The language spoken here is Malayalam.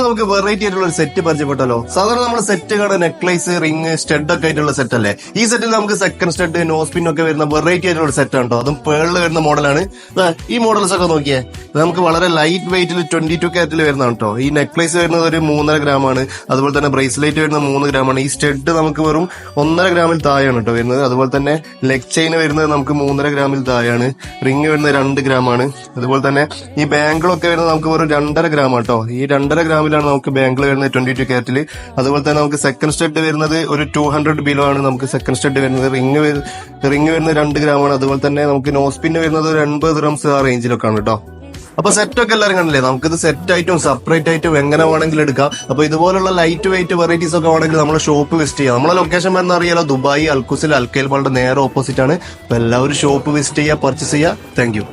നമുക്ക് വെറൈറ്റി ആയിട്ടുള്ള ഒരു സെറ്റ് പരിചയപ്പെട്ടല്ലോ. സാധാരണ നമ്മൾ സെറ്റ് കാണുന്ന നെക്ലേസ്, റിംഗ്, സ്റ്റഡ് ഒക്കെ ആയിട്ടുള്ള സെറ്റ് അല്ലേ. ഈ സെറ്റിൽ നമുക്ക് സെക്കൻഡ് സ്റ്റഡ്, നോസ്പിൻ ഒക്കെ വരുന്ന വെറൈറ്റി ആയിട്ടുള്ള സെറ്റ് ആണ് കേട്ടോ. അതും പേളിൽ വരുന്ന മോഡലാണ്. ഈ മോഡൽസ് ഒക്കെ നോക്കിയേ, നമുക്ക് വളരെ ലൈറ്റ് വെയിറ്റിൽ 22 കാരറ്റിൽ വരുന്നതാണ് കേട്ടോ. ഈ നെക്ലേസ് വരുന്നത് ഒരു 3.5 ഗ്രാമാണ്. അതുപോലെ തന്നെ ബ്രേസ്ലെറ്റ് വരുന്നത് 3 ഗ്രാമാണ്. ഈ സ്റ്റഡ് നമുക്ക് വെറും 1.5 ഗ്രാമിൽ താഴെയാണ് കേട്ടോ വരുന്നത്. അതുപോലെ തന്നെ ലെഗ് ചെയിൻ വരുന്നത് നമുക്ക് 3.5 ഗ്രാമിൽ താഴെയാണ്. റിംഗ് വരുന്നത് 2 ഗ്രാമാണ്. അതുപോലെ തന്നെ ഈ ബാങ്കിളൊക്കെ വരുന്നത് നമുക്ക് വെറും 2.5 ഗ്രാം കേട്ടോ. ഈ 2.5 ഗ്രാമിലാണ് നമുക്ക് ബാങ്കിൾ വരുന്നത് 22 കാരറ്റിൽ. അതുപോലെ തന്നെ നമുക്ക് സെക്കൻഡ് സ്റ്റഡ് വരുന്നത് ഒരു 200 ബിലോ ആണ് നമുക്ക് സെക്കൻഡ് സ്റ്റഡ് വരുന്നത്. റിംഗ് വരുന്നത് 2 ഗ്രാമാണ്. അതുപോലെ തന്നെ നമുക്ക് നോസ്പിന് വരുന്നത് ഒരു 80 ദിർഹംസ് ആ റേഞ്ചിലൊക്കെ ആണ് കേട്ടോ. അപ്പൊ സെറ്റ് ഒക്കെ എല്ലാവരും കണ്ടില്ലേ. നമുക്കിത് സെറ്റ് ആയിട്ടും സെപ്പറേറ്റ് ആയിട്ടും എങ്ങനെ വേണമെങ്കിലും എടുക്കാം. അപ്പൊ ഇതുപോലുള്ള ലൈറ്റ് വെയിറ്റ് വെറൈറ്റീസ് ഒക്കെ വേണമെങ്കിൽ നമ്മുടെ ഷോപ്പ് വിസിറ്റ് ചെയ്യാം. നമ്മളെ ലൊക്കേഷൻ വരുന്ന അറിയാലോ, ദുബായ് അൽക്കുസിൽ അൽക്കൈൽ മാളിന്റെ നേരെ ഓപ്പോസിറ്റ് ആണ്. അപ്പൊ എല്ലാവരും ഷോപ്പ് വിസിറ്റ് ചെയ്യുക, പർച്ചേസ് ചെയ്യുക. Thank you.